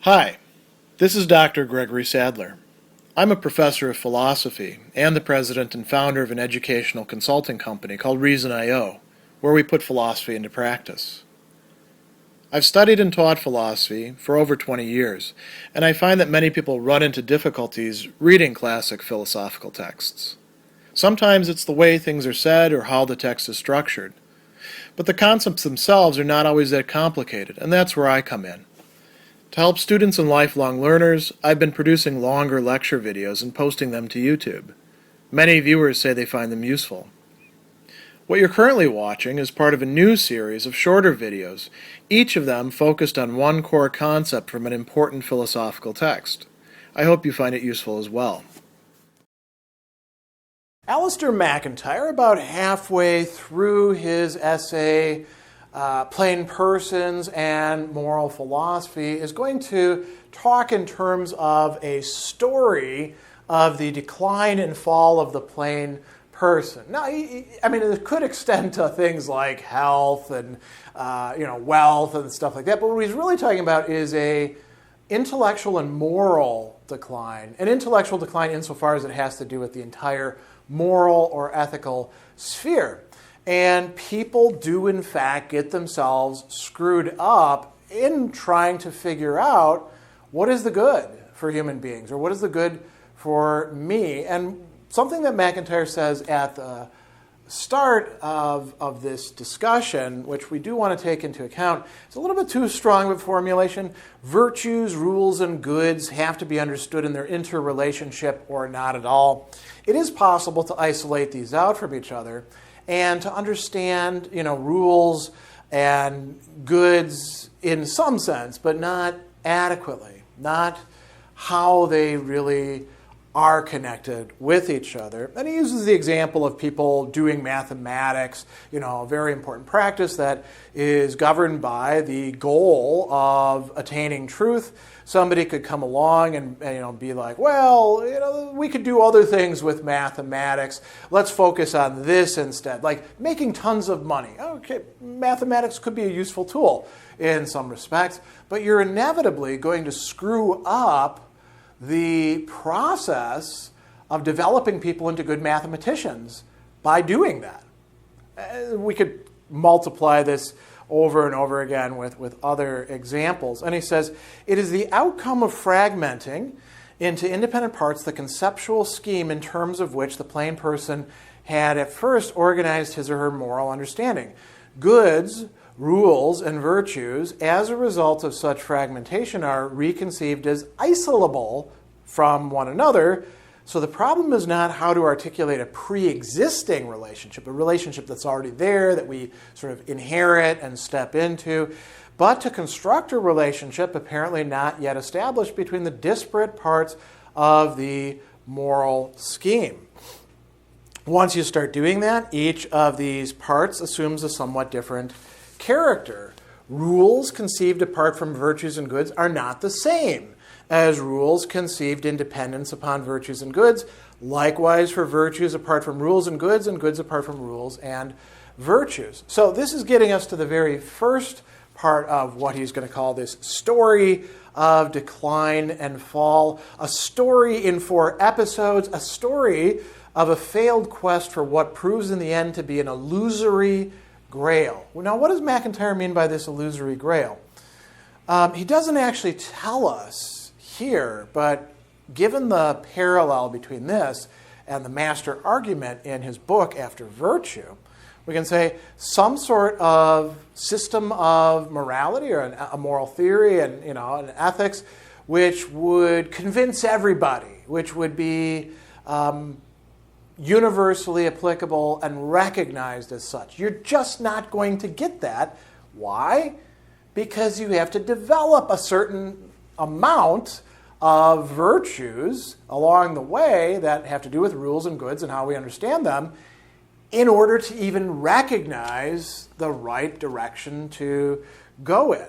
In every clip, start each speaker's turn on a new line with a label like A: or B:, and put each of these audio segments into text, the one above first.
A: Hi, this is Dr. Gregory Sadler. I'm a professor of philosophy and the president and founder of an educational consulting company called Reason.io, where we put philosophy into practice. I've studied and taught philosophy for over 20 years, and I find that many people run into difficulties reading classic philosophical texts. Sometimes it's the way things are said or how the text is structured. But the concepts themselves are not always that complicated, and that's where I come in. To help students and lifelong learners, I've been producing longer lecture videos and posting them to YouTube. Many viewers say they find them useful. What you're currently watching is part of a new series of shorter videos, each of them focused on one core concept from an important philosophical text. I hope you find it useful as well. Alasdair MacIntyre, about halfway through his essay, Plain Persons and Moral Philosophy, is going to talk in terms of a story of the decline and fall of the plain person. Now, it could extend to things like health and wealth and stuff like that, but what he's really talking about is a intellectual and moral decline. An intellectual decline insofar as it has to do with the entire moral or ethical sphere. And people do, in fact, get themselves screwed up in trying to figure out what is the good for human beings, or what is the good for me. And something that MacIntyre says at the start of this discussion, which we do want to take into account, it's a little bit too strong of a formulation. Virtues, rules, and goods have to be understood in their interrelationship or not at all. It is possible to isolate these out from each other and to understand, rules and goods in some sense, but not adequately, not how they really are connected with each other. And he uses the example of people doing mathematics, a very important practice that is governed by the goal of attaining truth. Somebody could come along and be like, well, we could do other things with mathematics. Let's focus on this instead, like making tons of money. Okay, mathematics could be a useful tool in some respects, but you're inevitably going to screw up the process of developing people into good mathematicians by doing that. We could multiply this over and over again with other examples. And he says, it is the outcome of fragmenting into independent parts the conceptual scheme in terms of which the plain person had at first organized his or her moral understanding. Goods, rules, and virtues, as a result of such fragmentation, are reconceived as isolable from one another. So the problem is not how to articulate a pre-existing relationship, a relationship that's already there, that we sort of inherit and step into, but to construct a relationship apparently not yet established between the disparate parts of the moral scheme. Once you start doing that, each of these parts assumes a somewhat different character. Rules conceived apart from virtues and goods are not the same as rules conceived in dependence upon virtues and goods. Likewise for virtues apart from rules and goods apart from rules and virtues. So this is getting us to the very first part of what he's going to call this story of decline and fall. A story in 4 episodes, a story of a failed quest for what proves in the end to be an illusory grail. Now, what does MacIntyre mean by this illusory grail? He doesn't actually tell us here, but given the parallel between this and the master argument in his book After Virtue, we can say some sort of system of morality or a moral theory and an ethics which would convince everybody, which would be universally applicable and recognized as such. You're just not going to get that. Why? Because you have to develop a certain amount of virtues along the way that have to do with rules and goods and how we understand them in order to even recognize the right direction to go in.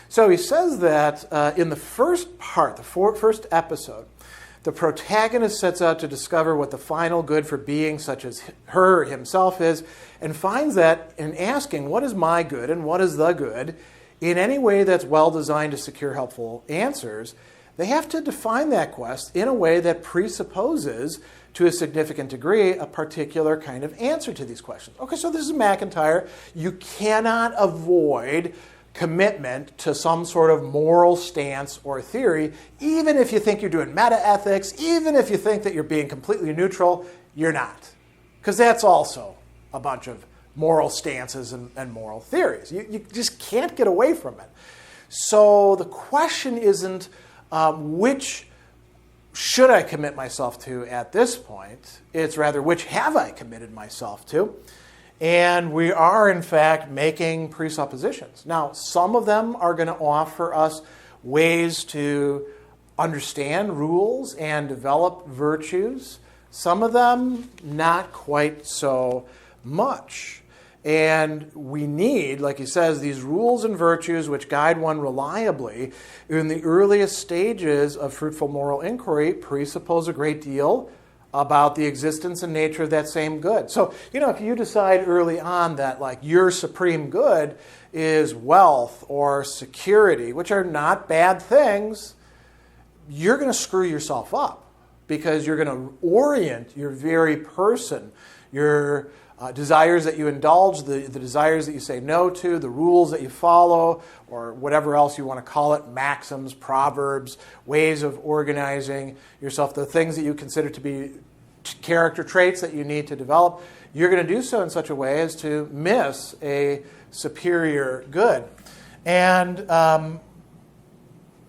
A: So he says that in the first part, the first episode, the protagonist sets out to discover what the final good for being such as her himself is, and finds that in asking what is my good and what is the good, in any way that's well designed to secure helpful answers, they have to define that quest in a way that presupposes, to a significant degree, a particular kind of answer to these questions. Okay, so this is MacIntyre. You cannot avoid commitment to some sort of moral stance or theory, even if you think you're doing meta-ethics, even if you think that you're being completely neutral, you're not. Because that's also a bunch of moral stances and moral theories. You just can't get away from it. So the question isn't which should I commit myself to at this point? It's rather which have I committed myself to? And we are, in fact, making presuppositions. Now, some of them are going to offer us ways to understand rules and develop virtues. Some of them, not quite so much. And we need, like he says, these rules and virtues which guide one reliably in the earliest stages of fruitful moral inquiry presuppose a great deal about the existence and nature of that same good. So, if you decide early on that your supreme good is wealth or security, which are not bad things, you're going to screw yourself up because you're going to orient your very person, your desires that you indulge, the desires that you say no to, the rules that you follow, or whatever else you want to call it, maxims, proverbs, ways of organizing yourself, the things that you consider to be character traits that you need to develop, you're going to do so in such a way as to miss a superior good. And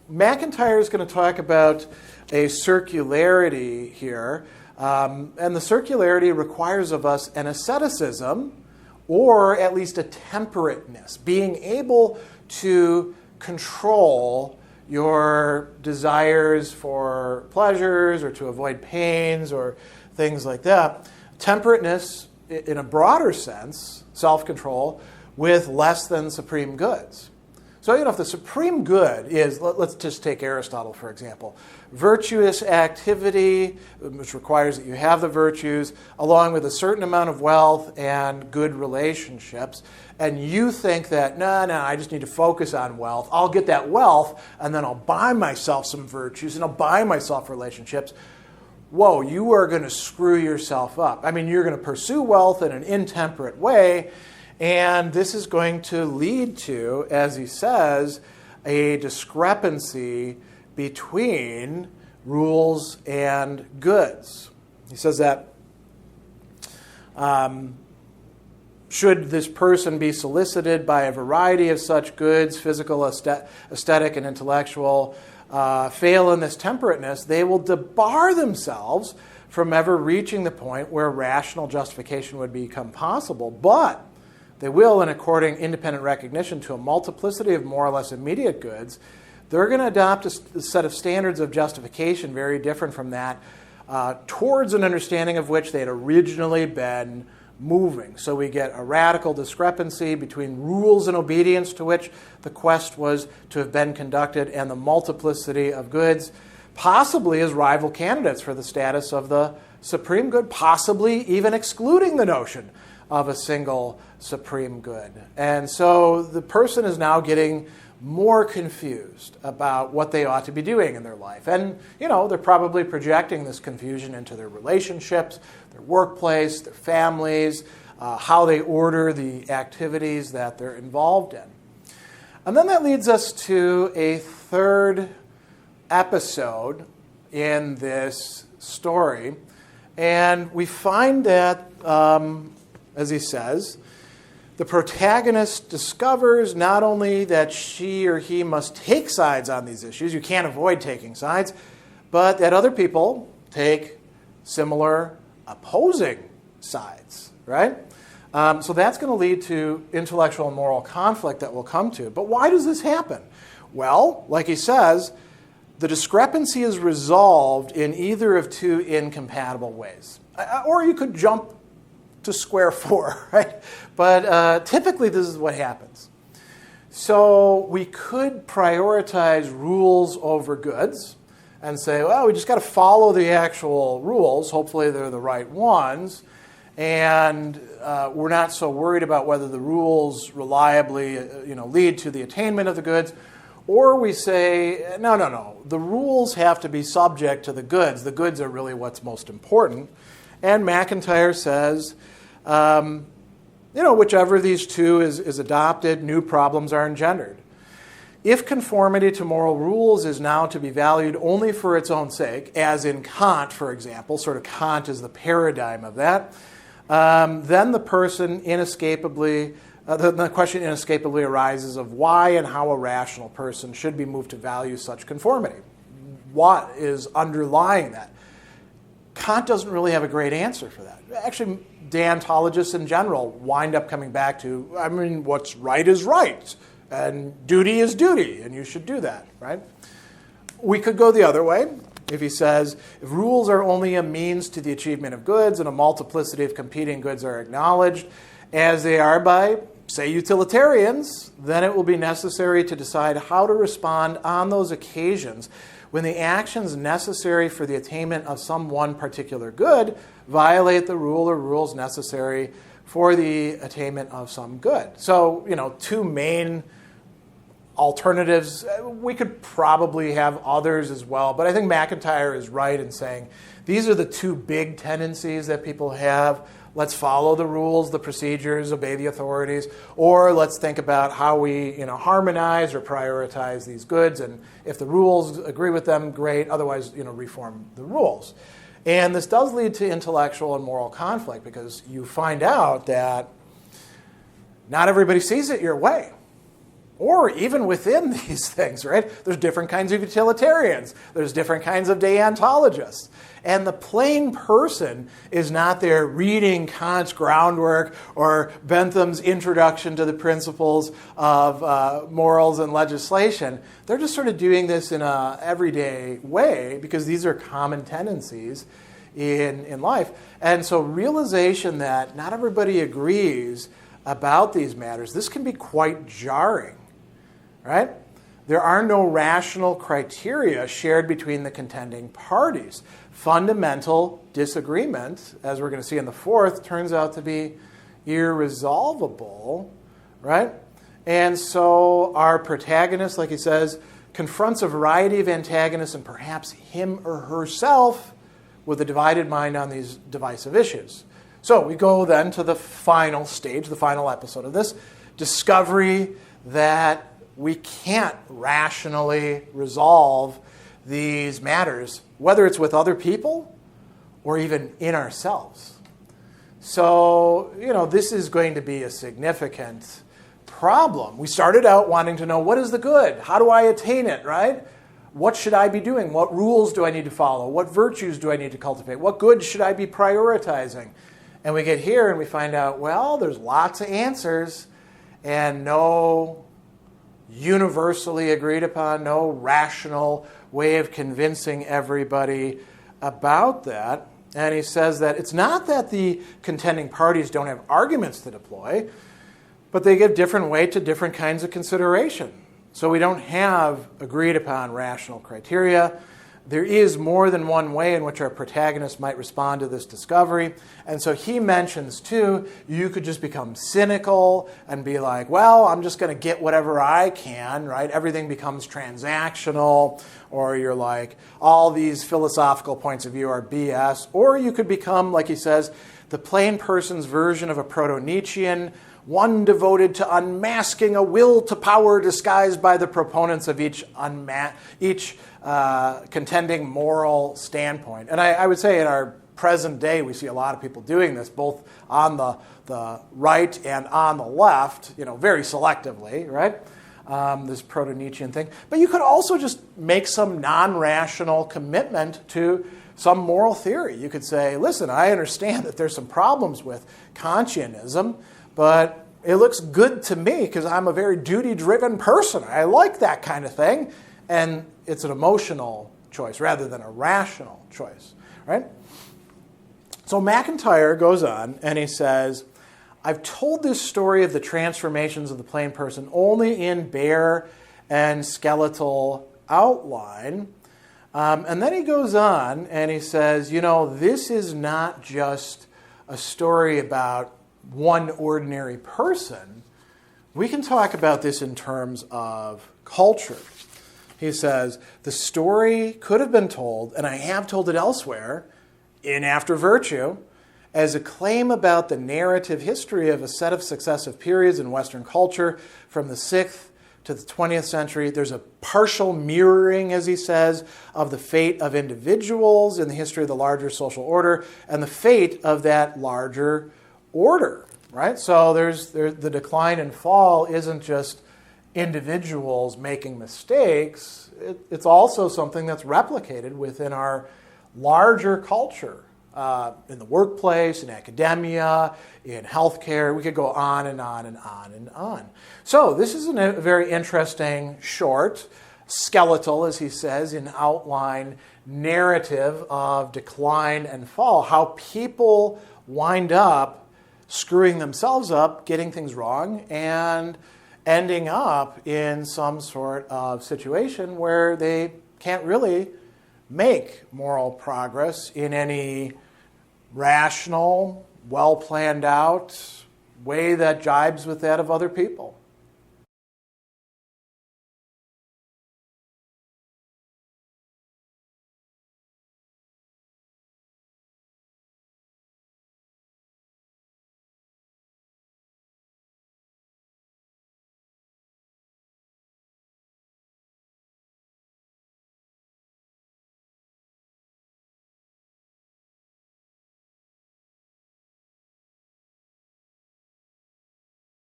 A: MacIntyre is going to talk about a circularity here. And the circularity requires of us an asceticism, or at least a temperateness, being able to control your desires for pleasures or to avoid pains or things like that. Temperateness, in a broader sense, self-control, with less than supreme goods. So, if the supreme good is, let's just take Aristotle, for example, virtuous activity, which requires that you have the virtues, along with a certain amount of wealth and good relationships, and you think that, no, I just need to focus on wealth. I'll get that wealth, and then I'll buy myself some virtues, and I'll buy myself relationships. Whoa, you are going to screw yourself up. You're going to pursue wealth in an intemperate way, and this is going to lead to, as he says, a discrepancy between rules and goods. He says that should this person be solicited by a variety of such goods, physical, aesthetic, and intellectual, fail in this temperateness, they will debar themselves from ever reaching the point where rational justification would become possible. But they will, in according independent recognition to a multiplicity of more or less immediate goods, they're going to adopt a set of standards of justification very different from that, towards an understanding of which they had originally been moving. So we get a radical discrepancy between rules and obedience to which the quest was to have been conducted and the multiplicity of goods, possibly as rival candidates for the status of the supreme good, possibly even excluding the notion of a single supreme good. And so the person is now getting more confused about what they ought to be doing in their life. And, they're probably projecting this confusion into their relationships, their workplace, their families, how they order the activities that they're involved in. And then that leads us to a third episode in this story. And we find that, as he says, the protagonist discovers not only that she or he must take sides on these issues, you can't avoid taking sides, but that other people take similar opposing sides, right? So that's going to lead to intellectual and moral conflict that we'll come to. But why does this happen? Well, like he says, the discrepancy is resolved in either of two incompatible ways. Or you could jump to square four, right? But typically this is what happens. So we could prioritize rules over goods and say, well, we just got to follow the actual rules. Hopefully they're the right ones. and we're not so worried about whether the rules reliably lead to the attainment of the goods. Or we say, no, the rules have to be subject to the goods. The goods are really what's most important. And MacIntyre says, whichever of these two is adopted, new problems are engendered. If conformity to moral rules is now to be valued only for its own sake, as in Kant, for example, sort of Kant is the paradigm of that, then the question inescapably arises of why and how a rational person should be moved to value such conformity. What is underlying that? Kant doesn't really have a great answer for that. Actually, deontologists in general wind up coming back to, what's right is right, and duty is duty, and you should do that, right? We could go the other way. If he says, if rules are only a means to the achievement of goods and a multiplicity of competing goods are acknowledged, as they are by, say, utilitarians, then it will be necessary to decide how to respond on those occasions when the actions necessary for the attainment of some one particular good violate the rule or rules necessary for the attainment of some good. So, two main alternatives. We could probably have others as well, but I think MacIntyre is right in saying these are the two big tendencies that people have. Let's follow the rules, the procedures, obey the authorities, or let's think about how we harmonize or prioritize these goods, and if the rules agree with them, great, otherwise reform the rules. And this does lead to intellectual and moral conflict because you find out that not everybody sees it your way. Or even within these things, right? There's different kinds of utilitarians. There's different kinds of deontologists. And the plain person is not there reading Kant's groundwork or Bentham's introduction to the principles of morals and legislation. They're just sort of doing this in an everyday way because these are common tendencies in life. And so realization that not everybody agrees about these matters, this can be quite jarring. Right? There are no rational criteria shared between the contending parties. Fundamental disagreement, as we're going to see in the fourth, turns out to be irresolvable, right? And so our protagonist, like he says, confronts a variety of antagonists and perhaps him or herself with a divided mind on these divisive issues. So we go then to the final stage, the final episode of this, discovery that we can't rationally resolve these matters, whether it's with other people or even in ourselves. So, this is going to be a significant problem. We started out wanting to know, what is the good? How do I attain it, right? What should I be doing? What rules do I need to follow? What virtues do I need to cultivate? What good should I be prioritizing? And we get here and we find out, well, there's lots of answers and no universally agreed upon, no rational way of convincing everybody about that. And he says that it's not that the contending parties don't have arguments to deploy, but they give different weight to different kinds of consideration. So we don't have agreed upon rational criteria. There is more than one way in which our protagonist might respond to this discovery. And so he mentions, too, you could just become cynical and be like, well, I'm just going to get whatever I can, right? Everything becomes transactional. Or you're like, all these philosophical points of view are BS. Or you could become, like he says, the plain person's version of a proto-Nietzschean, one devoted to unmasking a will to power disguised by the proponents of each contending moral standpoint. And I would say in our present day, we see a lot of people doing this, both on the right and on the left, very selectively, right? This proto-Nietzschean thing. But you could also just make some non-rational commitment to some moral theory. You could say, listen, I understand that there's some problems with Kantianism, but it looks good to me because I'm a very duty-driven person. I like that kind of thing. And it's an emotional choice rather than a rational choice, right? So MacIntyre goes on and he says, I've told this story of the transformations of the plain person only in bare and skeletal outline. And then he goes on and he says, this is not just a story about one ordinary person, we can talk about this in terms of culture. He says, the story could have been told, and I have told it elsewhere, in After Virtue, as a claim about the narrative history of a set of successive periods in Western culture from the 6th to the 20th century. There's a partial mirroring, as he says, of the fate of individuals in the history of the larger social order and the fate of that larger order, right? So there's the decline and fall isn't just individuals making mistakes. It's also something that's replicated within our larger culture, in the workplace, in academia, in healthcare. We could go on and on and on and on. So this is a very interesting, short, skeletal, as he says, in outline narrative of decline and fall, how people wind up screwing themselves up, getting things wrong, and ending up in some sort of situation where they can't really make moral progress in any rational, well-planned out way that jibes with that of other people.